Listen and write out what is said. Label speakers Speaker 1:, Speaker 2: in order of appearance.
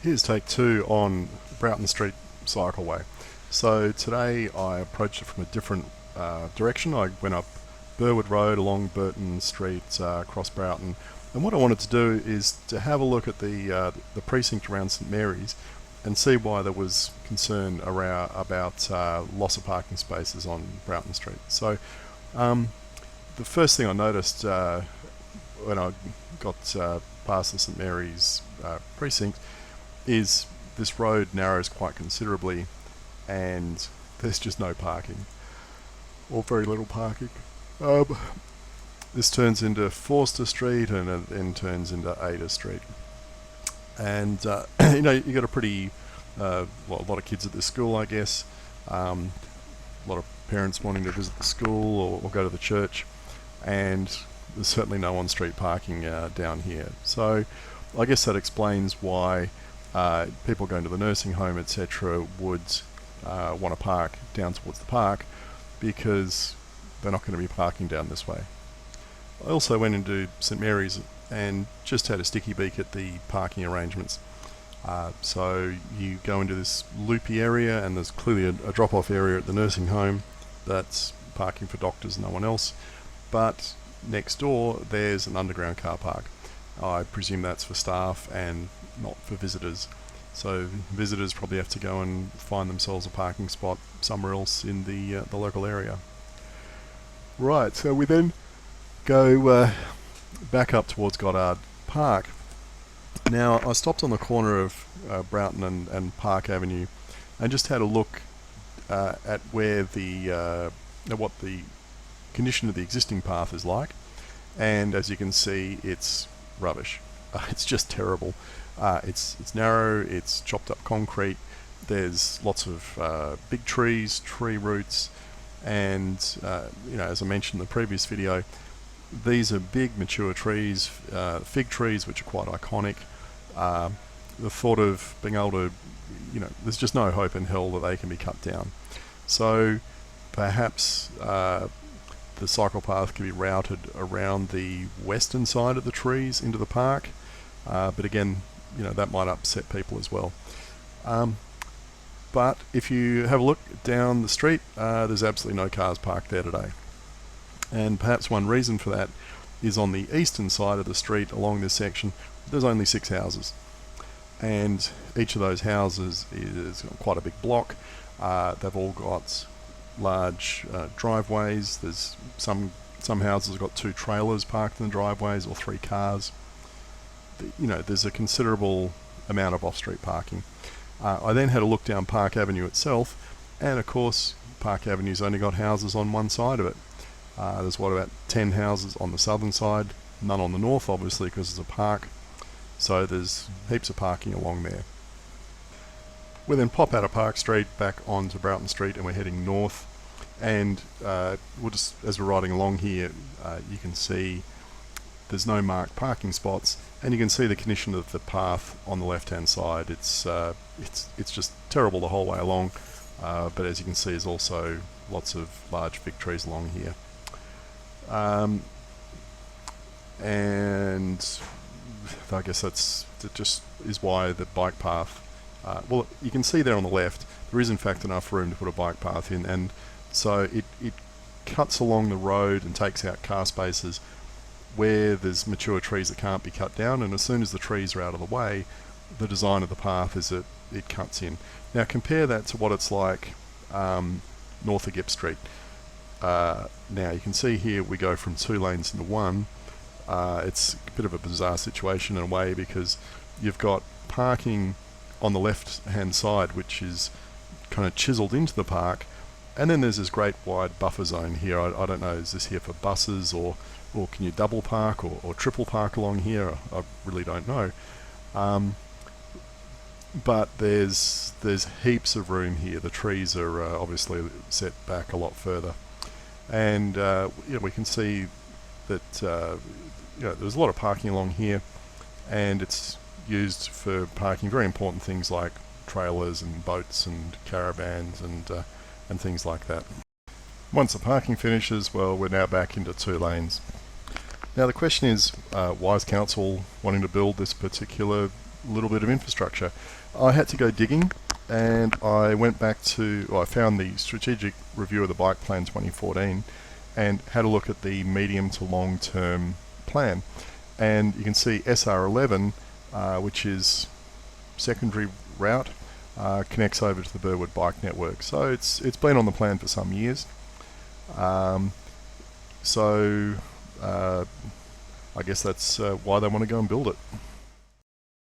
Speaker 1: Here's take two on Broughton Street cycleway. So today I approached it from a different direction. I went up Burwood Road along Broughton Street across Broughton, and what I wanted to do is to have a look at the precinct around St Mary's and see why there was concern about loss of parking spaces on Broughton Street. So the first thing I noticed when I got past the St Mary's precinct is this road narrows quite considerably and there's just no parking, or very little parking. This turns into Forster Street and then turns into Ada Street. And you got a pretty, a lot of kids at this school, I guess. A lot of parents wanting to visit the school or go to the church, and there's certainly no on-street parking down here. So I guess that explains why people going to the nursing home, etc., would want to park down towards the park, because they're not going to be parking down this way. I also went into St Mary's and just had a sticky beak at the parking arrangements. So you go into this loopy area, and there's clearly a drop-off area at the nursing home that's parking for doctors and no one else. But next door there's an underground car park. I presume that's for staff and not for visitors. So visitors probably have to go and find themselves a parking spot somewhere else in the local area. Right, so we then go back up towards Goddard Park. Now I stopped on the corner of Broughton and Park Avenue and just had a look at where what the condition of the existing path is like, and as you can see, it's rubbish. It's just terrible. It's narrow, it's chopped up concrete, there's lots of big trees, tree roots, and as I mentioned in the previous video, these are big mature trees, fig trees, which are quite iconic. The thought of being able to, there's just no hope in hell that they can be cut down. So perhaps the cycle path can be routed around the western side of the trees into the park, but again, that might upset people as well. But if you have a look down the street, there's absolutely no cars parked there today. And perhaps one reason for that is on the eastern side of the street along this section, there's only 6 houses. And each of those houses is quite a big block. They've all got large driveways. There's some houses have got 2 trailers parked in the driveways, or 3 cars. There's a considerable amount of off-street parking. I then had a look down Park Avenue itself, and of course Park Avenue's only got houses on one side of it. There's about 10 houses on the southern side, none on the north obviously because it's a park, so there's heaps of parking along there. We then pop out of Park Street back onto Broughton Street and we're heading north, and as we're riding along here, you can see there's no marked parking spots, and you can see the condition of the path on the left hand side. It's just terrible the whole way along, but as you can see, there's also lots of large fig trees along here. And I guess that just is why the bike path, well, you can see there on the left there is in fact enough room to put a bike path in, and so it cuts along the road and takes out car spaces where there's mature trees that can't be cut down, and as soon as the trees are out of the way, the design of the path is that it cuts in. Now compare that to what it's like north of Gipp Street. Now you can see here we go from 2 lanes into 1. It's a bit of a bizarre situation in a way, because you've got parking on the left hand side which is kind of chiseled into the park, and then there's this great wide buffer zone here. I don't know, is this here for buses, or can you double park or triple park along here? I really don't know. But there's heaps of room here. The trees are obviously set back a lot further, and we can see that there's a lot of parking along here, and it's used for parking very important things like trailers and boats and caravans and things like that. Once the parking finishes, well, we're now back into 2 lanes. Now the question is, why is council wanting to build this particular little bit of infrastructure. I had to go digging, and I went back to, well, I found the Strategic Review of the Bike Plan 2014 and had a look at the medium to long term plan. And you can see SR11, which is secondary route, connects over to the Burwood Bike Network. So it's been on the plan for some years. So I guess that's why they want to go and build it.